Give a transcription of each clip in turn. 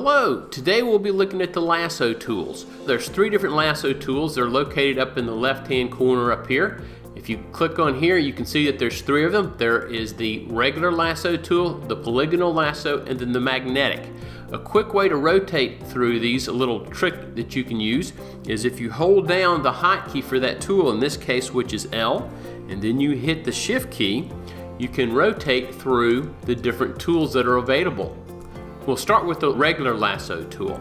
Hello, today we'll be looking at the lasso tools. There's 3 different lasso tools. They're located up in the left-hand corner up here. If you click on here, you can see that there's 3 of them. There is the regular lasso tool, the polygonal lasso, and then the magnetic. A quick way to rotate through these, a little trick that you can use, is if you hold down the hotkey for that tool, in this case which is L, and then you hit the shift key, you can rotate through the different tools that are available. We'll start with the regular lasso tool.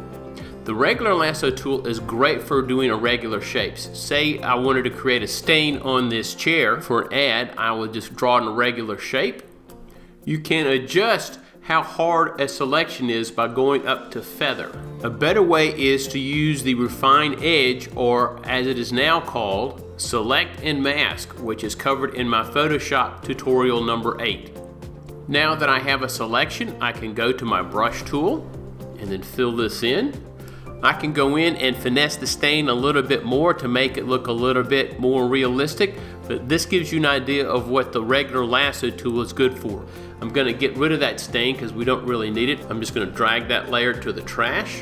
The regular lasso tool is great for doing irregular shapes. Say I wanted to create a stain on this chair for an ad, I would just draw an irregular shape. You can adjust how hard a selection is by going up to feather. A better way is to use the refine edge, or as it is now called, select and mask, which is covered in my Photoshop tutorial number 8. Now that I have a selection, I can go to my brush tool and then fill this in. I can go in and finesse the stain a little bit more to make it look a little bit more realistic, but this gives you an idea of what the regular lasso tool is good for. I'm going to get rid of that stain because we don't really need it. I'm just going to drag that layer to the trash.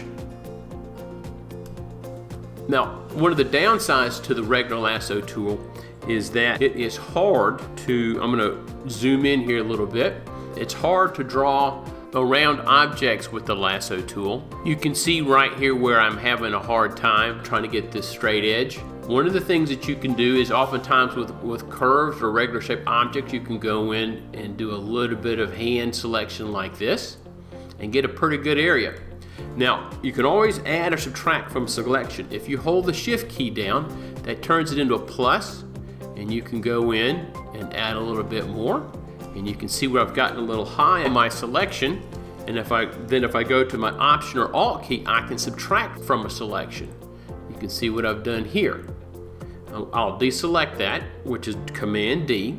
Now, one of the downsides to the regular lasso tool is that it is hard to, I'm going to zoom in here a little bit. It's hard to draw around objects with the lasso tool. You can see right here where I'm having a hard time trying to get this straight edge. One of the things that you can do is oftentimes with curves or regular shaped objects, you can go in and do a little bit of hand selection like this and get a pretty good area. Now, you can always add or subtract from selection. If you hold the shift key down, that turns it into a plus, and you can go in and add a little bit more. And you can see where I've gotten a little high on my selection. And if I go to my Option or Alt key, I can subtract from a selection. You can see what I've done here. I'll deselect that, which is Command D.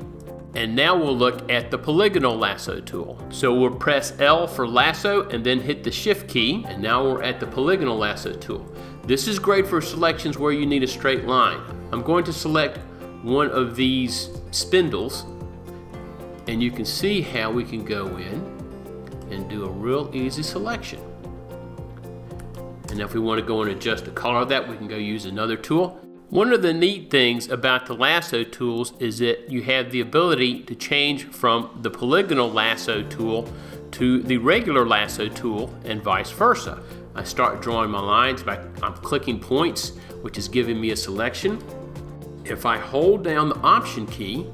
And now we'll look at the polygonal lasso tool. So we'll press L for lasso and then hit the shift key. And now we're at the polygonal lasso tool. This is great for selections where you need a straight line. I'm going to select one of these spindles, and you can see how we can go in and do a real easy selection. And if we want to go and adjust the color of that, we can go use another tool. One of the neat things about the lasso tools is that you have the ability to change from the polygonal lasso tool to the regular lasso tool and vice versa. I start drawing my lines by I'm clicking points, which is giving me a selection. If I hold down the Option key,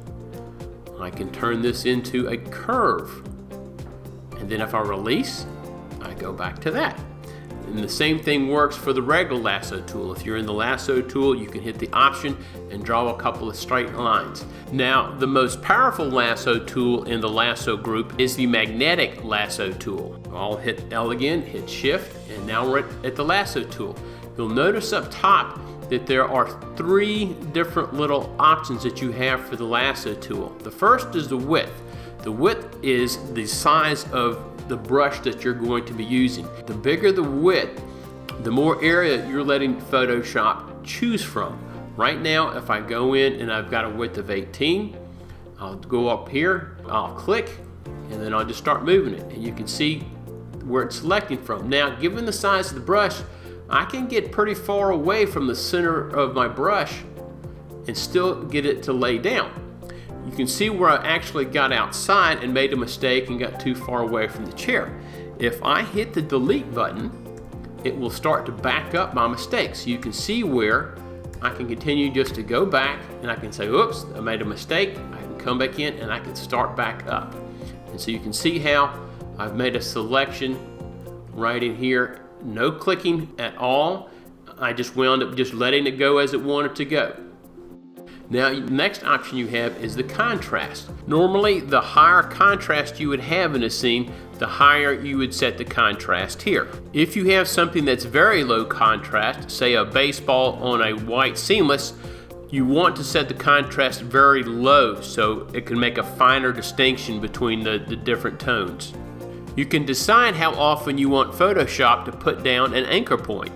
I can turn this into a curve. And then if I release, I go back to that. And the same thing works for the regular lasso tool. If you're in the lasso tool, you can hit the Option and draw a couple of straight lines. Now, the most powerful lasso tool in the lasso group is the magnetic lasso tool. I'll hit L again, hit Shift, and now we're at the lasso tool. You'll notice up top that there are 3 different little options that you have for the lasso tool. The first is the width. The width is the size of the brush that you're going to be using. The bigger the width, the more area you're letting Photoshop choose from. Right now, if I go in and I've got a width of 18, I'll go up here, I'll click, and then I'll just start moving it. And you can see where it's selecting from. Now, given the size of the brush, I can get pretty far away from the center of my brush and still get it to lay down. You can see where I actually got outside and made a mistake and got too far away from the chair. If I hit the delete button, it will start to back up my mistakes. You can see where I can continue just to go back, and I can say, oops, I made a mistake. I can come back in and I can start back up. And so you can see how I've made a selection right in here. No clicking at all. I just wound up just letting it go as it wanted to go. Now, the next option you have is the contrast. Normally, the higher contrast you would have in a scene, the higher you would set the contrast here. If you have something that's very low contrast, say a baseball on a white seamless, you want to set the contrast very low so it can make a finer distinction between the different tones. You can decide how often you want Photoshop to put down an anchor point.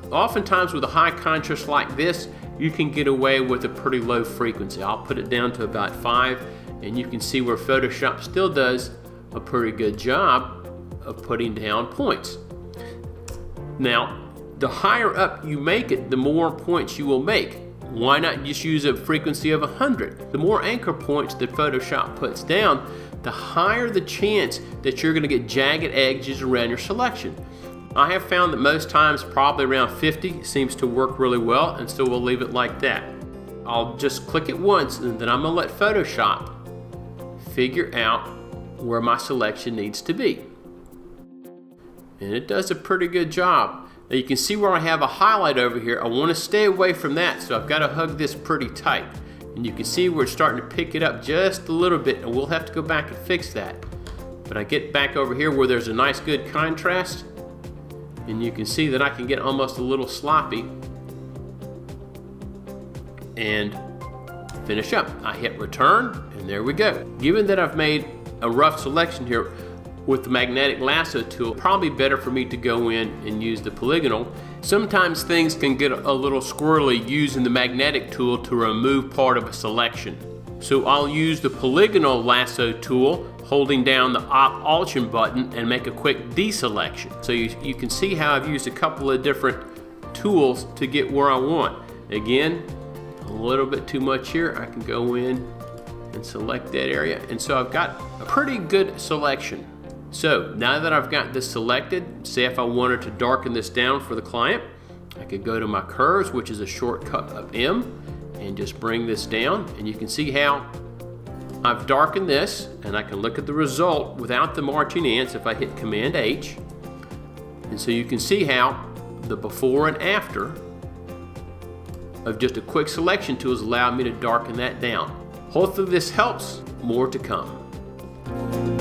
Oftentimes with a high contrast like this, you can get away with a pretty low frequency. I'll put it down to about 5, and you can see where Photoshop still does a pretty good job of putting down points. Now, the higher up you make it, the more points you will make. Why not just use a frequency of 100? The more anchor points that Photoshop puts down, the higher the chance that you're going to get jagged edges around your selection. I have found that most times probably around 50 seems to work really well, and so we'll leave it like that. I'll just click it once, and then I'm going to let Photoshop figure out where my selection needs to be. And it does a pretty good job. Now you can see where I have a highlight over here. I want to stay away from that, so I've got to hug this pretty tight. And you can see we're starting to pick it up just a little bit, and we'll have to go back and fix that. But I get back over here where there's a nice good contrast, and you can see that I can get almost a little sloppy and finish up. I hit return, and there we go. Given that I've made a rough selection here, with the magnetic lasso tool, probably better for me to go in and use the polygonal. Sometimes things can get a little squirrely using the magnetic tool to remove part of a selection. So I'll use the polygonal lasso tool, holding down the Option button, and make a quick deselection. So you can see how I've used a couple of different tools to get where I want. Again, a little bit too much here. I can go in and select that area. And so I've got a pretty good selection. So now that I've got this selected, say if I wanted to darken this down for the client, I could go to my curves, which is a shortcut of M, and just bring this down. And you can see how I've darkened this, and I can look at the result without the marching ants if I hit Command H. And so you can see how the before and after of just a quick selection tool has allowed me to darken that down. Hopefully this helps. More to come.